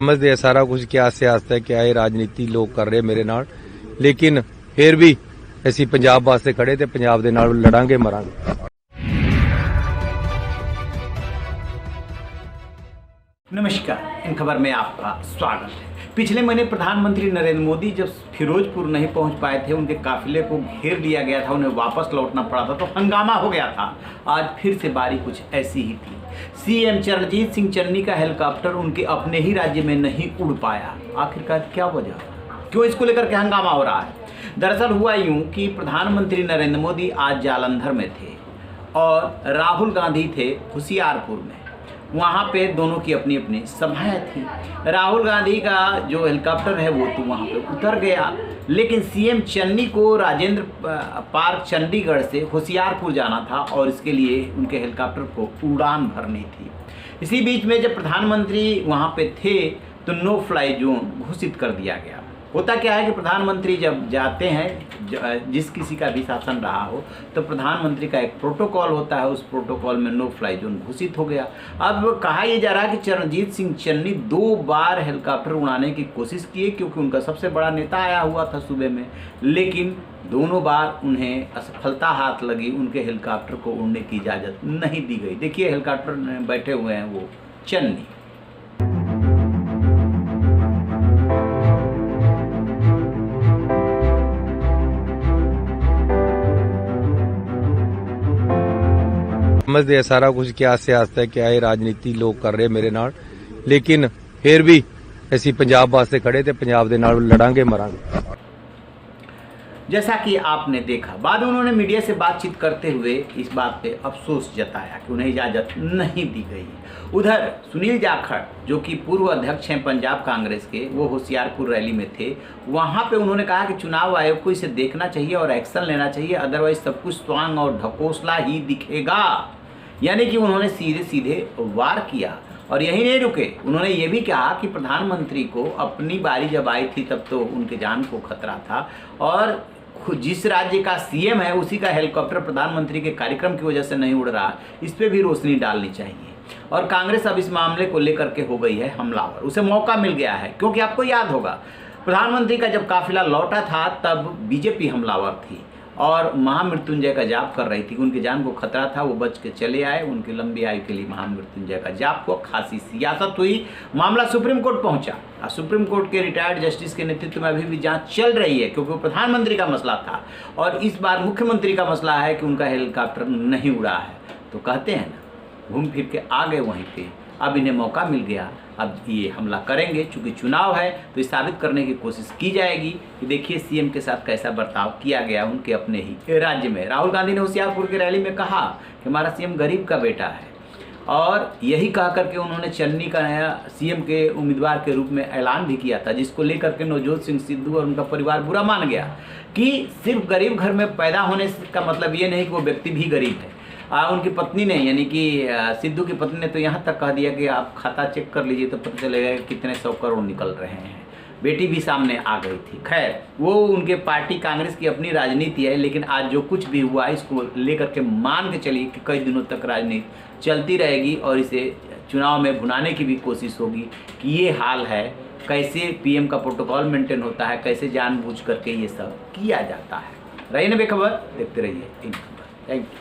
समझते हैं सारा कुछ क्या सियासत है, क्या है राजनीति लोग कर रहे मेरे नाल, लेकिन फिर भी ਅਸੀਂ पंजाब वास्ते खड़े ते पंजाब दे नाल लड़ांगे मरांगे। नमस्कार, इन खबर में आपका स्वागत है। पिछले महीने प्रधानमंत्री नरेंद्र मोदी जब फिरोजपुर नहीं पहुंच पाए थे, उनके काफिले को घेर लिया गया था, उन्हें वापस लौटना पड़ा था, तो हंगामा हो गया था। आज फिर से बारी कुछ ऐसी ही थी। सीएम चरणजीत सिंह चन्नी का हेलीकॉप्टर उनके अपने ही राज्य में नहीं उड़ पाया। आखिरकार क्या वजह, क्यों इसको लेकर के हंगामा हो रहा है? दरअसल हुआ यूं कि प्रधानमंत्री नरेंद्र मोदी आज जालंधर में थे और राहुल गांधी थे होशियारपुर में। वहाँ पे दोनों की अपनी अपनी सभाएं थी। राहुल गांधी का जो हेलीकॉप्टर है वो तो वहाँ पे उतर गया, लेकिन सीएम चन्नी को राजेंद्र पार्क चंडीगढ़ से होशियारपुर जाना था और इसके लिए उनके हेलीकॉप्टर को उड़ान भरनी थी। इसी बीच में जब प्रधानमंत्री वहाँ पे थे तो नो फ्लाई जोन घोषित कर दिया गया। होता क्या है कि प्रधानमंत्री जब जाते हैं, जिस किसी का भी शासन रहा हो, तो प्रधानमंत्री का एक प्रोटोकॉल होता है, उस प्रोटोकॉल में नो फ्लाई जोन घोषित हो गया। अब कहा यह जा रहा है कि चरणजीत सिंह चन्नी 2 बार हेलीकॉप्टर उड़ाने की कोशिश किए, क्योंकि उनका सबसे बड़ा नेता आया हुआ था सूबे में, लेकिन दोनों बार उन्हें असफलता हाथ लगी, उनके हेलीकॉप्टर को उड़ने की इजाज़त नहीं दी गई। देखिए हेलीकॉप्टर में बैठे हुए हैं वो चन्नी। समझते हैं सारा कुछ क्या सियासत है, क्या है राजनीति लोग कर रहे मेरे नाल, लेकिन फिर भी ਅਸੀਂ पंजाब वास्ते खड़े ते पंजाब दे नाल लड़ांगे मरांगे। जैसा कि आपने देखा, बाद में उन्होंने मीडिया से बातचीत करते हुए इस बात पे अफसोस जताया कि उन्हें इजाज़त नहीं दी गई। उधर सुनील जाखड़, जो कि पूर्व अध्यक्ष हैं पंजाब कांग्रेस के, वो होशियारपुर रैली में थे। वहाँ पे उन्होंने कहा कि चुनाव आयोग को इसे देखना चाहिए और एक्शन लेना चाहिए, अदरवाइज सब कुछ स्वांग और ढकोसला ही दिखेगा। यानी कि उन्होंने सीधे सीधे वार किया और यही नहीं रुके, उन्होंने ये भी कहा कि प्रधानमंत्री को अपनी बारी जब आई थी तब तो उनके जान को खतरा था, और जिस राज्य का सीएम है उसी का हेलीकॉप्टर प्रधानमंत्री के कार्यक्रम की वजह से नहीं उड़ रहा, इस पे भी रोशनी डालनी चाहिए। और कांग्रेस अब इस मामले को लेकर के हो गई है हमलावर, उसे मौका मिल गया है, क्योंकि आपको याद होगा प्रधानमंत्री का जब काफिला लौटा था तब बीजेपी हमलावर थी और महामृत्युंजय का जाप कर रही थी। उनकी जान को खतरा था, वो बच के चले आए। उनकी लंबी आयु के लिए महामृत्युंजय का जाप को खासी सियासत हुई, मामला सुप्रीम कोर्ट पहुंचा। सुप्रीम कोर्ट के रिटायर्ड जस्टिस के नेतृत्व में अभी भी जांच चल रही है, क्योंकि वो प्रधानमंत्री का मसला था और इस बार मुख्यमंत्री का मसला है कि उनका हेलीकॉप्टर नहीं उड़ा है। तो कहते हैं ना, घूम फिर के आ गए वहीं पे। अब इन्हें मौका मिल गया, अब ये हमला करेंगे। चूंकि चुनाव है तो ये साबित करने की कोशिश की जाएगी कि देखिए सीएम के साथ कैसा बर्ताव किया गया उनके अपने ही राज्य में। राहुल गांधी ने होशियारपुर की रैली में कहा कि हमारा सीएम गरीब का बेटा है, और यही कह करके उन्होंने चन्नी का नया सीएम के उम्मीदवार के रूप में ऐलान भी किया था, जिसको लेकर के नवजोत सिंह सिद्धू और उनका परिवार बुरा मान गया कि सिर्फ गरीब घर में पैदा होने का मतलब ये नहीं कि वो व्यक्ति भी गरीब है। उनकी पत्नी ने, यानी कि सिद्धू की पत्नी ने तो यहाँ तक कह दिया कि आप खाता चेक कर लीजिए तो पता चलेगा कितने 100 करोड़ निकल रहे हैं। बेटी भी सामने आ गई थी। खैर, वो उनके पार्टी कांग्रेस की अपनी राजनीति है, लेकिन आज जो कुछ भी हुआ इसको लेकर के मान के चलिए कि कई दिनों तक राजनीति चलती रहेगी और इसे चुनाव में भुनाने की भी कोशिश होगी कि ये हाल है, कैसे पीएम का प्रोटोकॉल मेंटेन होता है, कैसे जानबूझ करके ये सब किया जाता है। रही ना बेखबर, देखते रहिए इन खबर। Thank you.